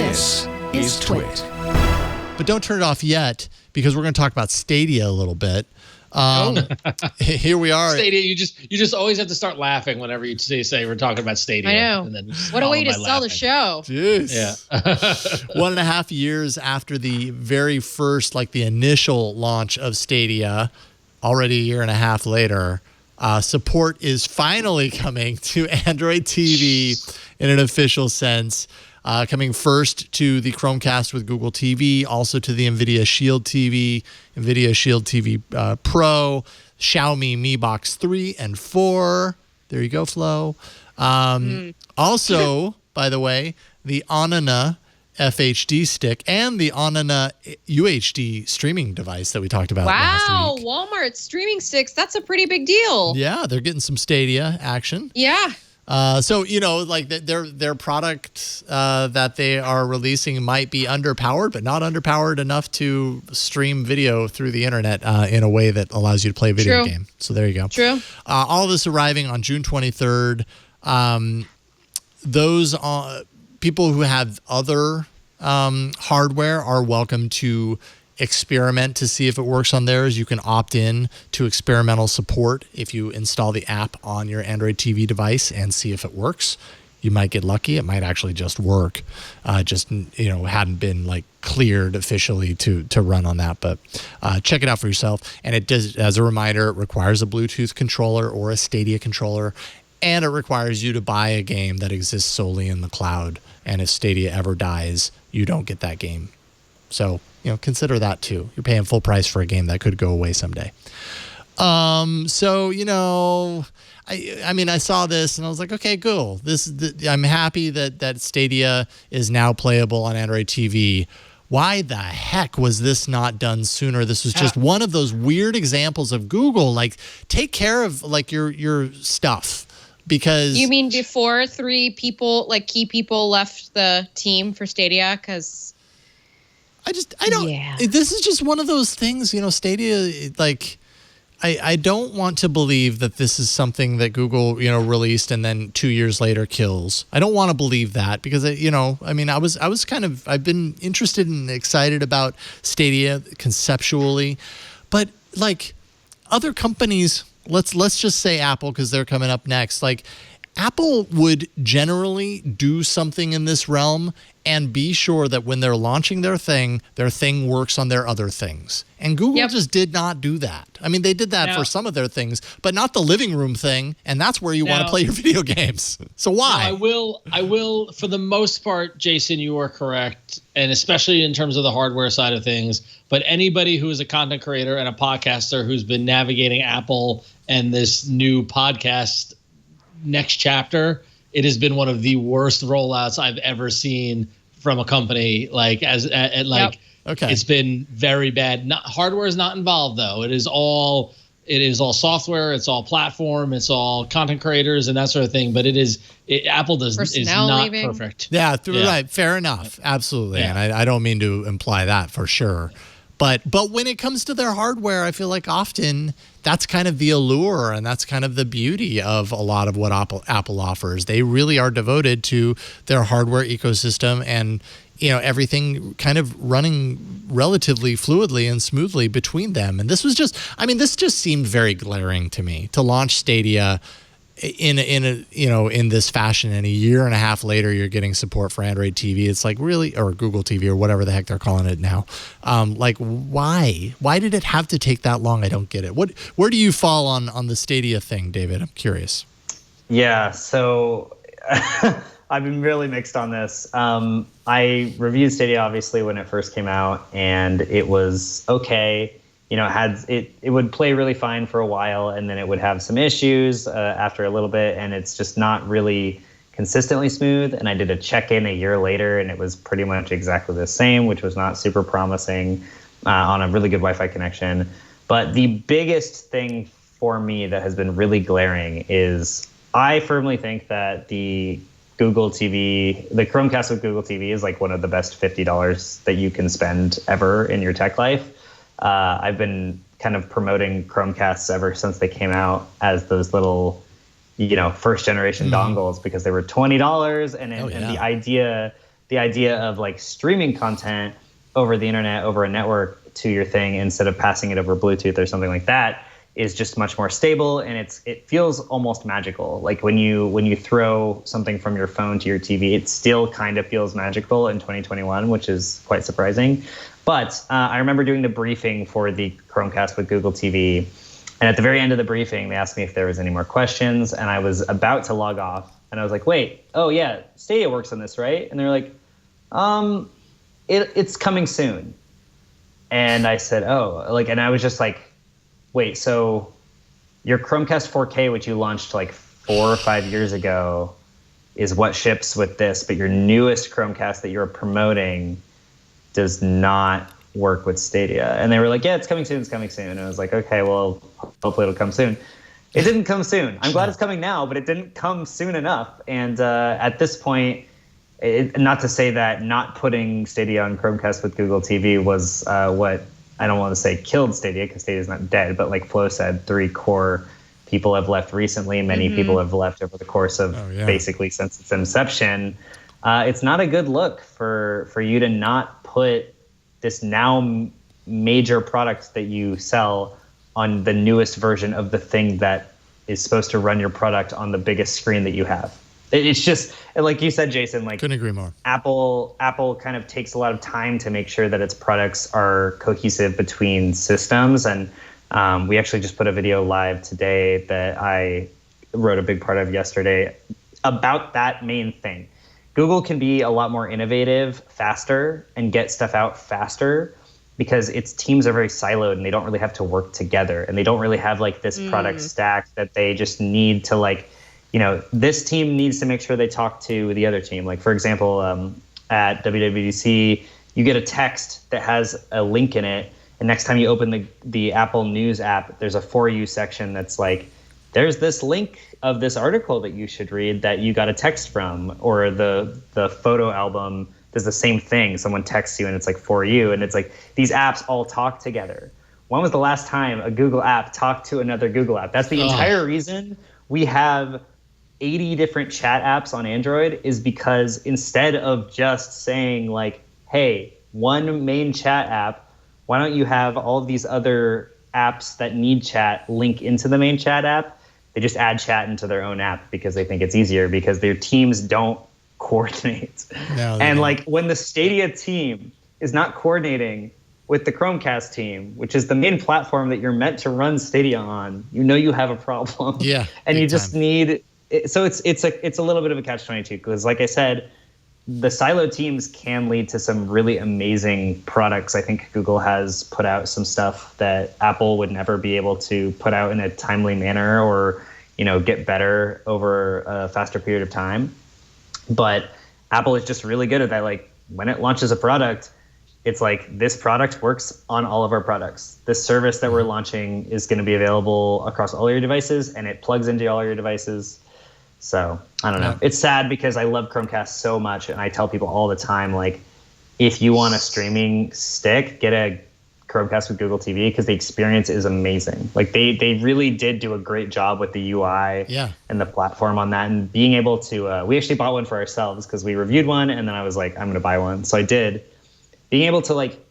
This is TWiT. But don't turn it off yet, because we're going to talk about Stadia a little bit. Here we are. Stadia, you just always have to start laughing whenever you say we're talking about Stadia. I know. And then what a way to sell the show. Jeez. Yeah. 1.5 years after the very first, the initial launch of Stadia, already a year and a half later, support is finally coming to Android TV in an official sense. Coming first to the Chromecast with Google TV, also to the NVIDIA Shield TV, NVIDIA Shield TV Pro, Xiaomi Mi Box 3 and 4. There you go, Flo. Also, by the way, the Onana FHD stick and the Onana UHD streaming device that we talked about last week. Wow, Walmart streaming sticks, that's a pretty big deal. Yeah, they're getting some Stadia action. Yeah. So, their product that they are releasing might be underpowered, but not underpowered enough to stream video through the internet in a way that allows you to play a video game. So there you go. True. All of this arriving on June 23rd. Those people who have other hardware are welcome to experiment to see if it works on theirs. You can opt in to experimental support if you install the app on your Android TV device and see if it works. You might get lucky. It might actually just work. Hadn't been cleared officially to run on that, but check it out for yourself. And it does, as a reminder, it requires a Bluetooth controller or a Stadia controller, and it requires you to buy a game that exists solely in the cloud. And if Stadia ever dies, you don't get that game. So, consider that too. You're paying full price for a game that could go away someday. I saw this and I was like, okay, cool. I'm happy that Stadia is now playable on Android TV. Why the heck was this not done sooner? This was just one of those weird examples of Google, take care of your stuff. Because you mean before 3 people, key people left the team for Stadia? Because I don't. Yeah. This is just one of those things, Stadia. I don't want to believe that this is something that Google, released and then 2 years later kills. I don't want to believe that because I've been interested and excited about Stadia conceptually, but other companies. Let's just say Apple, because they're coming up next. Apple would generally do something in this realm and be sure that when they're launching their thing works on their other things. And Google just did not do that. They did that for some of their things, but not the living room thing, and that's where you want to play your video games. So why? I will, for the most part, Jason, you are correct, and especially in terms of the hardware side of things. But anybody who is a content creator and a podcaster who's been navigating Apple and this new podcast next chapter, it has been one of the worst rollouts I've ever seen from a company. It's been very bad. Hardware is not involved though. It is all software. It's all platform. It's all content creators and that sort of thing. But Apple is not perfect. Yeah, right. Fair enough. Absolutely. Yeah. And I don't mean to imply that for sure. But when it comes to their hardware, I feel like often that's kind of the allure and that's kind of the beauty of a lot of what Apple offers. They really are devoted to their hardware ecosystem and everything kind of running relatively fluidly and smoothly between them. And this was just seemed very glaring to me to launch Stadia in this fashion, and a year and a half later you're getting support for Android TV. It's really, or Google TV or whatever the heck they're calling it now. Why did it have to take that long? I don't get it. Where do you fall on the Stadia thing, David? I'm curious. Yeah, so I've been really mixed on this. I reviewed Stadia obviously when it first came out, and it was okay. It would play really fine for a while, and then it would have some issues after a little bit, and it's just not really consistently smooth. And I did a check-in a year later, and it was pretty much exactly the same, which was not super promising on a really good Wi-Fi connection. But the biggest thing for me that has been really glaring is I firmly think that the Google TV, the Chromecast with Google TV is one of the best $50 that you can spend ever in your tech life. I've been kind of promoting Chromecasts ever since they came out as those little, first generation dongles because they were $20. And the idea the idea of like streaming content over the internet, over a network to your thing instead of passing it over Bluetooth or something like that is just much more stable, and it feels almost magical. Like when you throw something from your phone to your TV, it still kind of feels magical in 2021, which is quite surprising. But I remember doing the briefing for the Chromecast with Google TV, and at the very end of the briefing, they asked me if there was any more questions, and I was about to log off, and I was like, wait, oh yeah, Stadia works on this, right? And they're like, it's coming soon. And I said, oh, like, and I was just like, wait, so your Chromecast 4K, which you launched like 4 or 5 years ago, is what ships with this, but your newest Chromecast that you're promoting does not work with Stadia. And they were like, yeah, it's coming soon, it's coming soon. And I was like, okay, well, hopefully it'll come soon. It didn't come soon. I'm glad it's coming now, but it didn't come soon enough. And at this point, not to say that not putting Stadia on Chromecast with Google TV was what, I don't want to say killed Stadia, because Stadia is not dead, but like Flo said, 3 core people have left recently. Many people have left over the course of basically since its inception. It's not a good look for you to not put this now major product that you sell on the newest version of the thing that is supposed to run your product on the biggest screen that you have. It's just, like you said, Jason, like, couldn't agree more. Apple kind of takes a lot of time to make sure that its products are cohesive between systems. And we actually just put a video live today that I wrote a big part of yesterday about that main thing. Google can be a lot more innovative, faster, and get stuff out faster because its teams are very siloed and they don't really have to work together. And they don't really have like this product stack that they just need to like, this team needs to make sure they talk to the other team. Like, for example, at WWDC, you get a text that has a link in it. And next time you open the Apple News app, there's a For You section that's like, there's this link of this article that you should read that you got a text from. Or the photo album does the same thing. Someone texts you and it's like For You. And it's like these apps all talk together. When was the last time a Google app talked to another Google app? That's the entire reason we have 80 different chat apps on Android, is because instead of just saying like, hey, one main chat app, why don't you have all of these other apps that need chat link into the main chat app? They just add chat into their own app because they think it's easier, because their teams don't coordinate. And like when the Stadia team is not coordinating with the Chromecast team, which is the main platform that you're meant to run Stadia on, you have a problem. Yeah. And you just need... So it's a little bit of a catch-22, because like I said, the silo teams can lead to some really amazing products. I think Google has put out some stuff that Apple would never be able to put out in a timely manner or, get better over a faster period of time. But Apple is just really good at that. Like when it launches a product, it's like, this product works on all of our products. This service that we're launching is going to be available across all your devices, and it plugs into all your devices. So I don't know. It's sad because I love Chromecast so much, and I tell people all the time, like, if you want a streaming stick, get a Chromecast with Google TV, because the experience is amazing. Like they really did do a great job with the UI and the platform on that, and being able to. We actually bought one for ourselves because we reviewed one, and then I was like, I'm going to buy one. So I did. Being able to like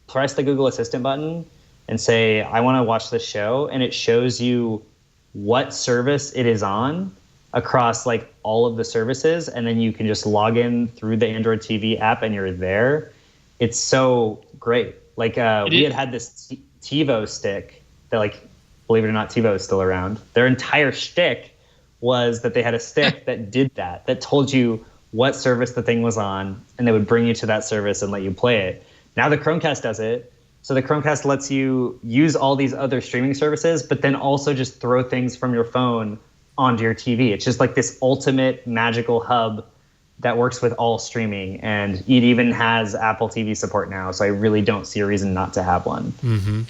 press the Google Assistant button and say, I want to watch this show, and it shows you what service it is on across like all of the services, and then you can just log in through the Android TV app and you're there. It's so great. Like we had this TiVo stick that, like, believe it or not, TiVo is still around. Their entire shtick was that they had a stick that did that told you what service the thing was on, and they would bring you to that service and let you play it. Now the Chromecast does it. So the Chromecast lets you use all these other streaming services, but then also just throw things from your phone onto your TV. It's just like this ultimate magical hub that works with all streaming, and it even has Apple TV support now. So I really don't see a reason not to have one.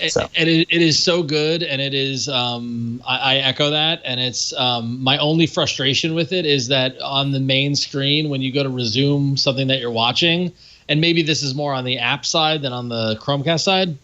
So and it is so good, and it is. I echo that, and it's my only frustration with it is that on the main screen, when you go to resume something that you're watching, and maybe this is more on the app side than on the Chromecast side,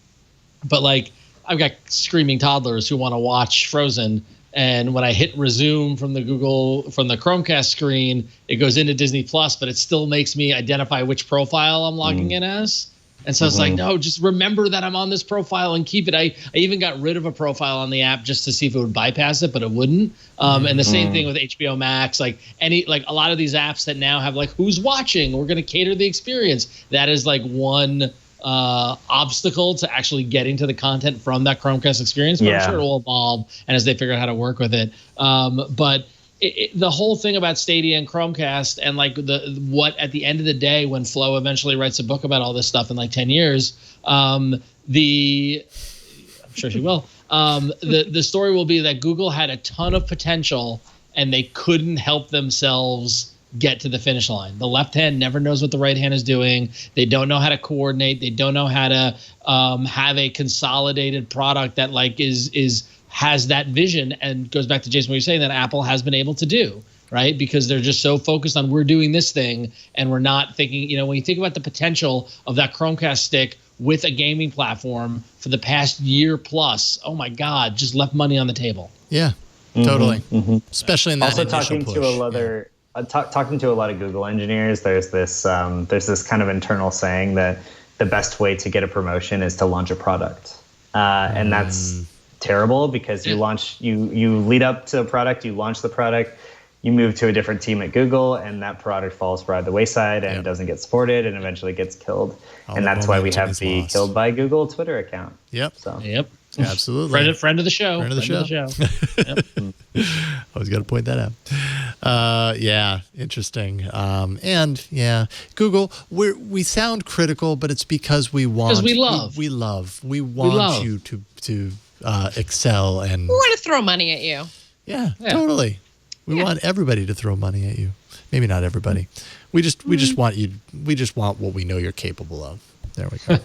but like I've got screaming toddlers who want to watch Frozen. And when I hit resume from the Chromecast screen, it goes into Disney Plus, but it still makes me identify which profile I'm logging in as. And so it's like, no, just remember that I'm on this profile and keep it. I even got rid of a profile on the app just to see if it would bypass it, but it wouldn't. And the same thing with HBO Max, like a lot of these apps that now have like who's watching, we're going to cater the experience. That is like one obstacle to actually getting to the content from that Chromecast experience. But I'm sure it will evolve, and as they figure out how to work with it. But the whole thing about Stadia and Chromecast, and like what at the end of the day, when Flo eventually writes a book about all this stuff in like 10 years, I'm sure she will. The story will be that Google had a ton of potential and they couldn't help themselves get to the finish line. The left hand never knows what the right hand is doing. They don't know how to coordinate. They don't know how to have a consolidated product that like has that vision, and goes back to Jason what you're saying that Apple has been able to do, right? Because they're just so focused on we're doing this thing and we're not thinking, when you think about the potential of that Chromecast stick with a gaming platform for the past year plus, oh my God, just left money on the table. Yeah, totally. Especially in that also initial talking push. Talking to a lot of Google engineers, there's this kind of internal saying that the best way to get a promotion is to launch a product, and that's terrible because you lead up to a product, you launch the product, you move to a different team at Google, and that product falls by the wayside and doesn't get supported and eventually gets killed. And that's why we have the killed by Google Twitter account. Yep. Absolutely. Friend of the show. Friend of the show. Yep. Always got to point that out. Yeah, interesting. And yeah, Google, we sound critical, but it's because we want. Because we love. We want you to excel, and we want to throw money at you. Yeah. Totally. We want everybody to throw money at you. Maybe not everybody. We just want you. We just want what we know you're capable of. There we go.